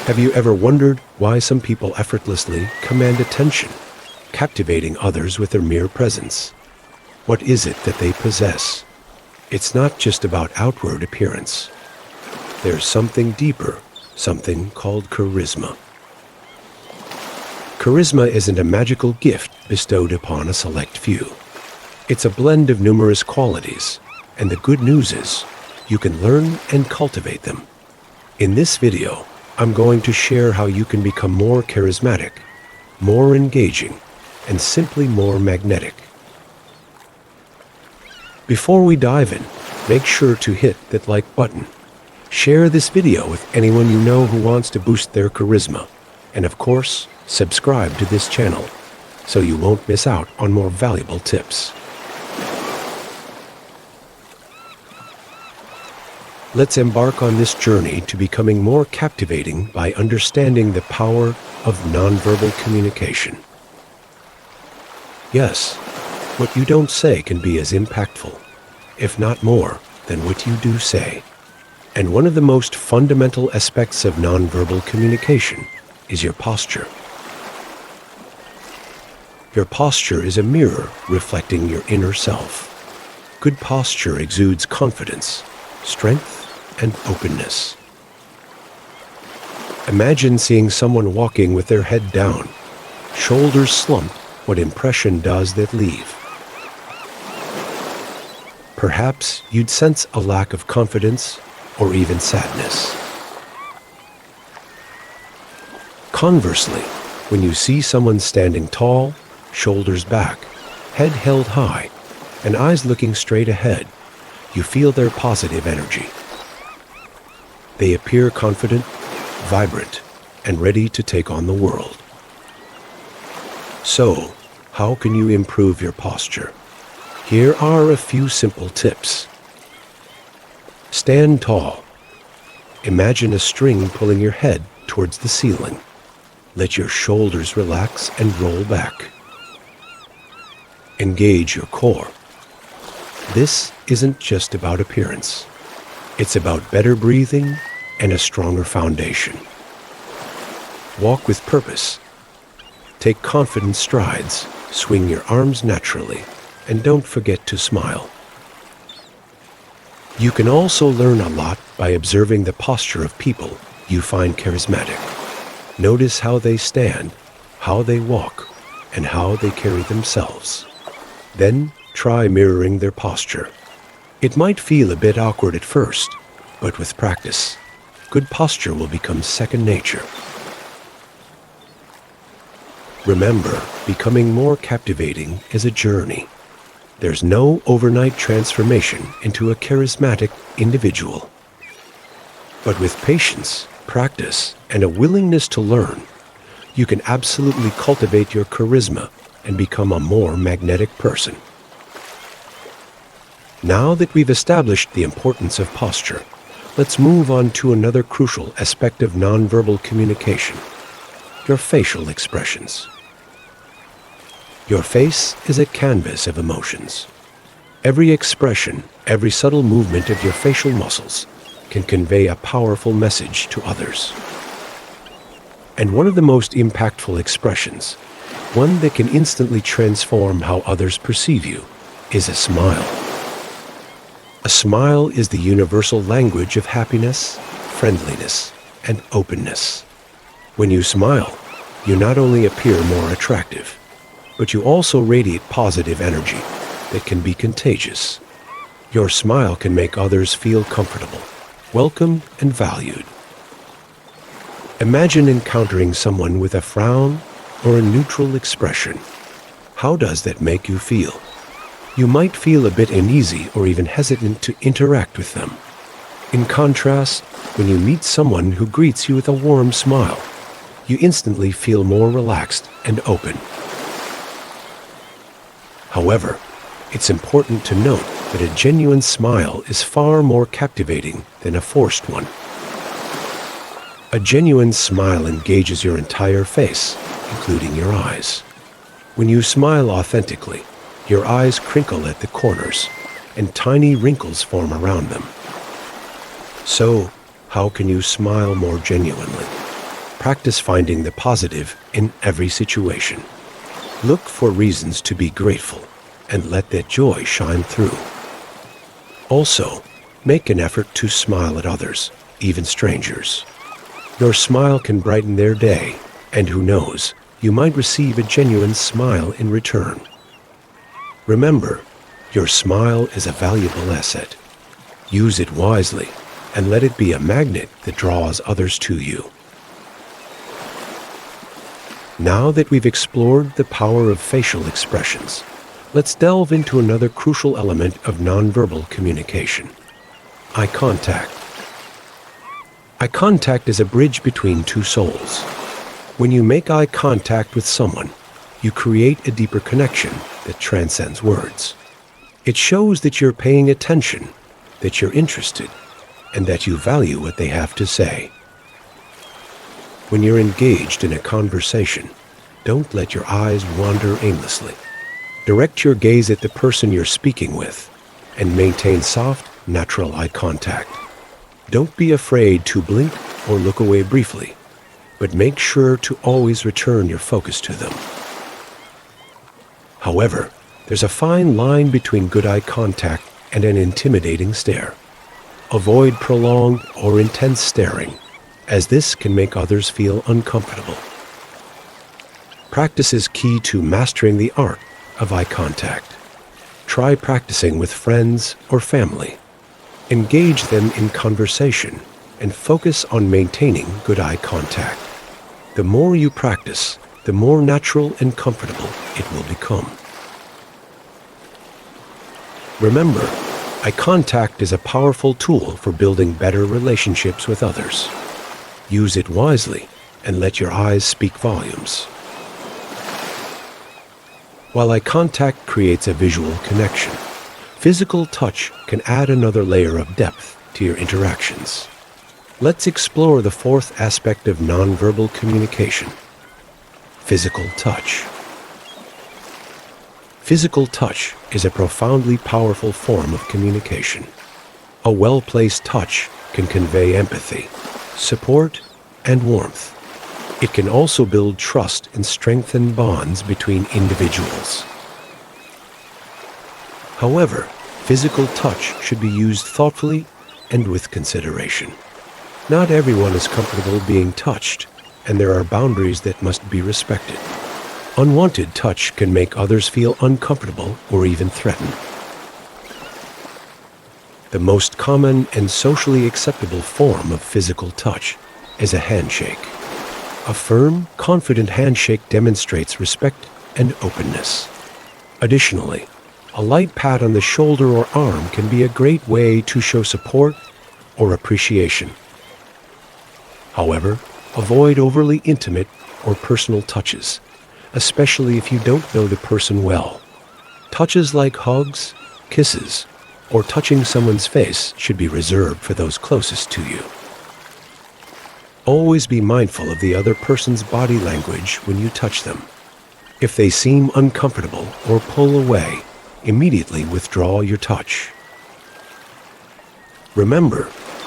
Have you ever wondered why some people effortlessly command attention, captivating others with their mere presence? What is it that they possess? It's not just about outward appearance. There's something deeper, something called charisma. Charisma isn't a magical gift bestowed upon a select few. It's a blend of numerous qualities, and the good news is, you can learn and cultivate them. In this video, I'm going to share how you can become more charismatic, more engaging, and simply more magnetic. Before we dive in, make sure to hit that like button. Share this video with anyone you know who wants to boost their charisma. And of course, subscribe to this channel so you won't miss out on more valuable tips. Let's embark on this journey to becoming more captivating by understanding the power of nonverbal communication. Yes, what you don't say can be as impactful, if not more, than what you do say. And one of the most fundamental aspects of nonverbal communication is your posture. Your posture is a mirror reflecting your inner self. Good posture exudes confidence, strength, and openness. Imagine seeing someone walking with their head down, shoulders slumped. What impression does that leave? Perhaps you'd sense a lack of confidence or even sadness. Conversely, when you see someone standing tall, shoulders back, head held high, and eyes looking straight ahead, you feel their positive energy. They appear confident, vibrant, and ready to take on the world. So, how can you improve your posture? Here are a few simple tips. Stand tall. Imagine a string pulling your head towards the ceiling. Let your shoulders relax and roll back. Engage your core. This isn't just about appearance. It's about better breathing and a stronger foundation. Walk with purpose. Take confident strides, swing your arms naturally, and don't forget to smile. You can also learn a lot by observing the posture of people you find charismatic. Notice how they stand, how they walk, and how they carry themselves. Then try mirroring their posture. It might feel a bit awkward at first, but with practice, good posture will become second nature. Remember, becoming more captivating is a journey. There's no overnight transformation into a charismatic individual. But with patience, practice, and a willingness to learn, you can absolutely cultivate your charisma and become a more magnetic person. Now that we've established the importance of posture, let's move on to another crucial aspect of nonverbal communication: your facial expressions. Your face is a canvas of emotions. Every expression, every subtle movement of your facial muscles can convey a powerful message to others. And one of the most impactful expressions, one that can instantly transform how others perceive you, is a smile. A smile is the universal language of happiness, friendliness, and openness. When you smile, you not only appear more attractive, but you also radiate positive energy that can be contagious. Your smile can make others feel comfortable, welcome, and valued. Imagine encountering someone with a frown or a neutral expression. How does that make you feel? You might feel a bit uneasy or even hesitant to interact with them. In contrast, when you meet someone who greets you with a warm smile, you instantly feel more relaxed and open. However, it's important to note that a genuine smile is far more captivating than a forced one. A genuine smile engages your entire face, including your eyes. When you smile authentically, your eyes crinkle at the corners, and tiny wrinkles form around them. So, how can you smile more genuinely? Practice finding the positive in every situation. Look for reasons to be grateful and let that joy shine through. Also, make an effort to smile at others, even strangers. Your smile can brighten their day, and who knows, you might receive a genuine smile in return. Remember, your smile is a valuable asset. Use it wisely and let it be a magnet that draws others to you. Now that we've explored the power of facial expressions, let's delve into another crucial element of nonverbal communication: eye contact. Eye contact is a bridge between two souls. When you make eye contact with someone, you create a deeper connection that transcends words. It shows that you're paying attention, that you're interested, and that you value what they have to say. When you're engaged in a conversation, don't let your eyes wander aimlessly. Direct your gaze at the person you're speaking with and maintain soft, natural eye contact. Don't be afraid to blink or look away briefly, but make sure to always return your focus to them. However, there's a fine line between good eye contact and an intimidating stare. Avoid prolonged or intense staring, as this can make others feel uncomfortable. Practice is key to mastering the art of eye contact. Try practicing with friends or family. Engage them in conversation and focus on maintaining good eye contact. The more you practice, the more natural and comfortable it will become. Remember, eye contact is a powerful tool for building better relationships with others. Use it wisely and let your eyes speak volumes. While eye contact creates a visual connection, physical touch can add another layer of depth to your interactions. Let's explore the fourth aspect of nonverbal communication: physical touch. Physical touch is a profoundly powerful form of communication. A well-placed touch can convey empathy, support, and warmth. It can also build trust and strengthen bonds between individuals. However, physical touch should be used thoughtfully and with consideration. Not everyone is comfortable being touched, and there are boundaries that must be respected. Unwanted touch can make others feel uncomfortable or even threatened. The most common and socially acceptable form of physical touch is a handshake. A firm, confident handshake demonstrates respect and openness. Additionally, a light pat on the shoulder or arm can be a great way to show support or appreciation. However, avoid overly intimate or personal touches, especially if you don't know the person well. Touches like hugs, kisses, or touching someone's face should be reserved for those closest to you. Always be mindful of the other person's body language when you touch them. If they seem uncomfortable or pull away, immediately withdraw your touch. Remember,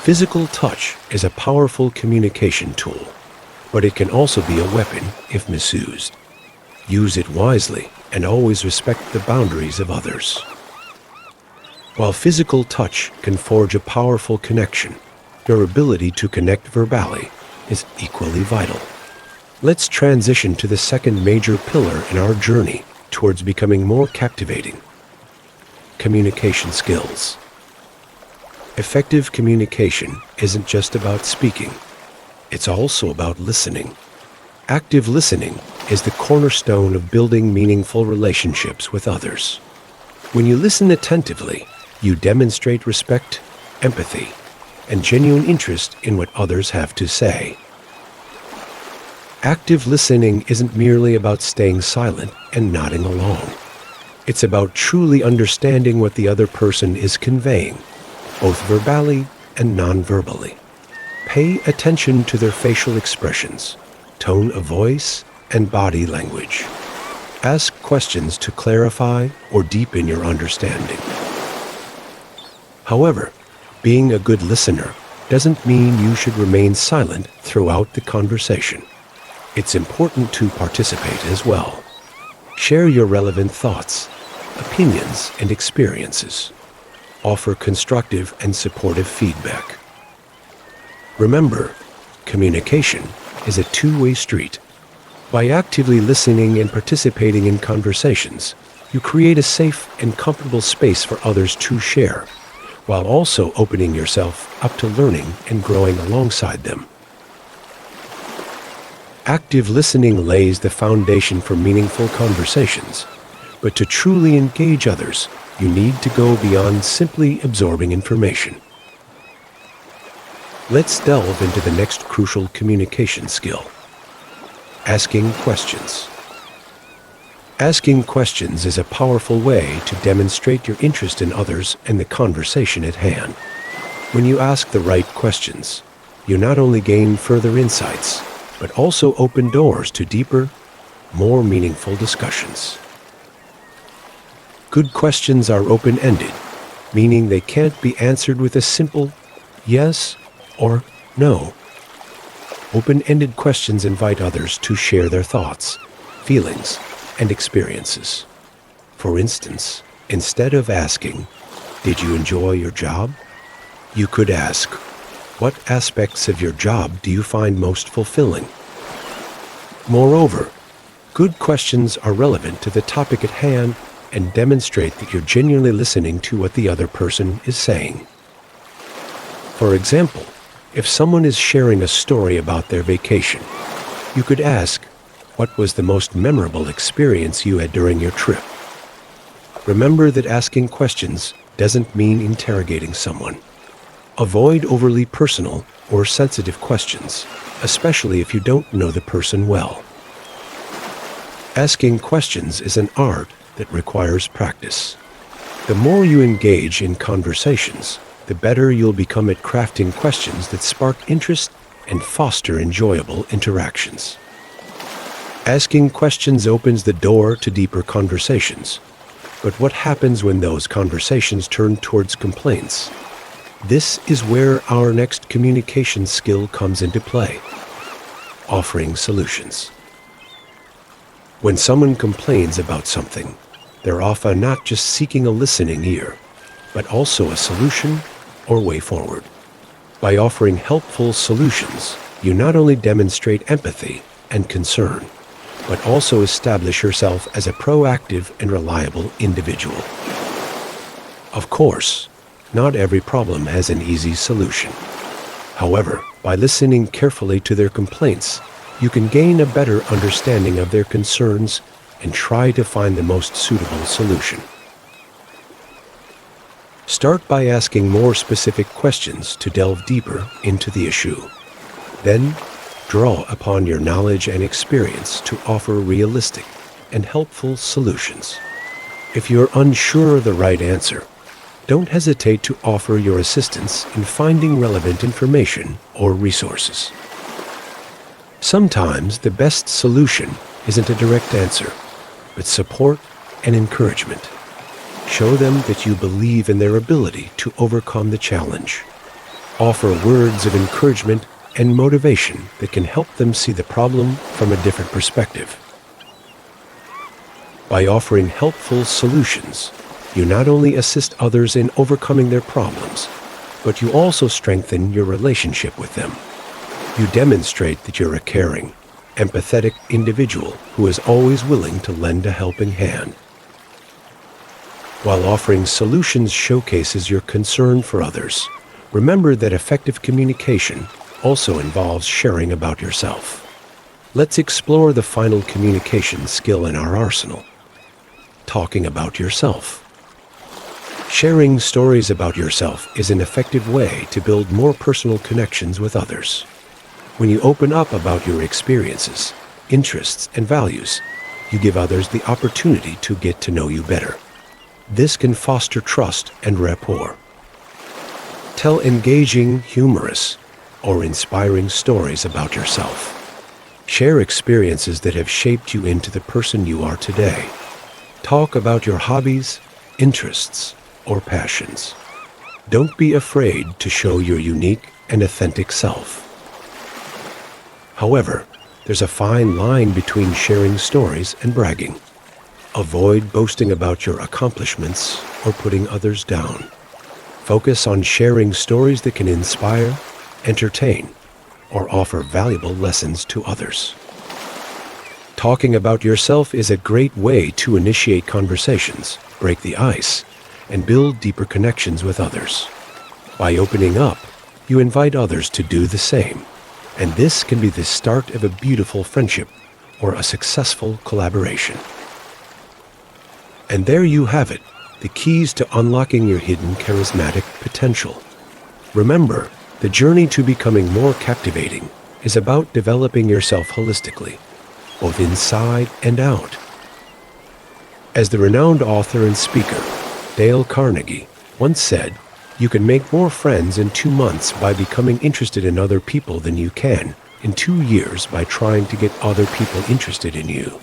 physical touch is a powerful communication tool, but it can also be a weapon if misused. Use it wisely and always respect the boundaries of others. While physical touch can forge a powerful connection, your ability to connect verbally is equally vital. Let's transition to the second major pillar in our journey towards becoming more captivating: communication skills. Effective communication isn't just about speaking, it's also about listening. Active listening is the cornerstone of building meaningful relationships with others. When you listen attentively, you demonstrate respect, empathy, and genuine interest in what others have to say. Active listening isn't merely about staying silent and nodding along. It's about truly understanding what the other person is conveying, both verbally and non-verbally. Pay attention to their facial expressions, tone of voice, and body language. Ask questions to clarify or deepen your understanding. However, being a good listener doesn't mean you should remain silent throughout the conversation. It's important to participate as well. Share your relevant thoughts, opinions, and experiences. Offer constructive and supportive feedback. Remember, communication is a two-way street. By actively listening and participating in conversations, you create a safe and comfortable space for others to share, while also opening yourself up to learning and growing alongside them. Active listening lays the foundation for meaningful conversations, but to truly engage others, you need to go beyond simply absorbing information. Let's delve into the next crucial communication skill: asking questions. Asking questions is a powerful way to demonstrate your interest in others and the conversation at hand. When you ask the right questions, you not only gain further insights, but also open doors to deeper, more meaningful discussions. Good questions are open-ended, meaning they can't be answered with a simple yes or no. Open-ended questions invite others to share their thoughts, feelings, and experiences. For instance, instead of asking, "Did you enjoy your job?" you could ask, "What aspects of your job do you find most fulfilling?" Moreover, good questions are relevant to the topic at hand and demonstrate that you're genuinely listening to what the other person is saying. For example, if someone is sharing a story about their vacation, you could ask, "What was the most memorable experience you had during your trip?" Remember that asking questions doesn't mean interrogating someone. Avoid overly personal or sensitive questions, especially if you don't know the person well. Asking questions is an art that requires practice. The more you engage in conversations, the better you'll become at crafting questions that spark interest and foster enjoyable interactions. Asking questions opens the door to deeper conversations. But what happens when those conversations turn towards complaints? This is where our next communication skill comes into play: offering solutions. When someone complains about something, they're often not just seeking a listening ear, but also a solution or way forward. By offering helpful solutions, you not only demonstrate empathy and concern, but also establish yourself as a proactive and reliable individual. Of course, not every problem has an easy solution. However, by listening carefully to their complaints, you can gain a better understanding of their concerns and try to find the most suitable solution. Start by asking more specific questions to delve deeper into the issue. Then, draw upon your knowledge and experience to offer realistic and helpful solutions. If you're unsure of the right answer, don't hesitate to offer your assistance in finding relevant information or resources. Sometimes the best solution isn't a direct answer, but support and encouragement. Show them that you believe in their ability to overcome the challenge. Offer words of encouragement and motivation that can help them see the problem from a different perspective. By offering helpful solutions, you not only assist others in overcoming their problems, but you also strengthen your relationship with them. You demonstrate that you're a caring, empathetic individual who is always willing to lend a helping hand. While offering solutions showcases your concern for others, remember that effective communication also involves sharing about yourself. Let's explore the final communication skill in our arsenal: talking about yourself. Sharing stories about yourself is an effective way to build more personal connections with others. When you open up about your experiences, interests, and values, you give others the opportunity to get to know you better. This can foster trust and rapport. Tell engaging, humorous, or inspiring stories about yourself. Share experiences that have shaped you into the person you are today. Talk about your hobbies, interests, or passions. Don't be afraid to show your unique and authentic self. However, there's a fine line between sharing stories and bragging. Avoid boasting about your accomplishments or putting others down. Focus on sharing stories that can inspire, entertain, or offer valuable lessons to others. Talking about yourself is a great way to initiate conversations, break the ice, and build deeper connections with others. By opening up, you invite others to do the same, and this can be the start of a beautiful friendship or a successful collaboration. And there you have it, the keys to unlocking your hidden charismatic potential. Remember, the journey to becoming more captivating is about developing yourself holistically, both inside and out. As the renowned author and speaker, Dale Carnegie, once said, "You can make more friends in 2 months by becoming interested in other people than you can in 2 years by trying to get other people interested in you."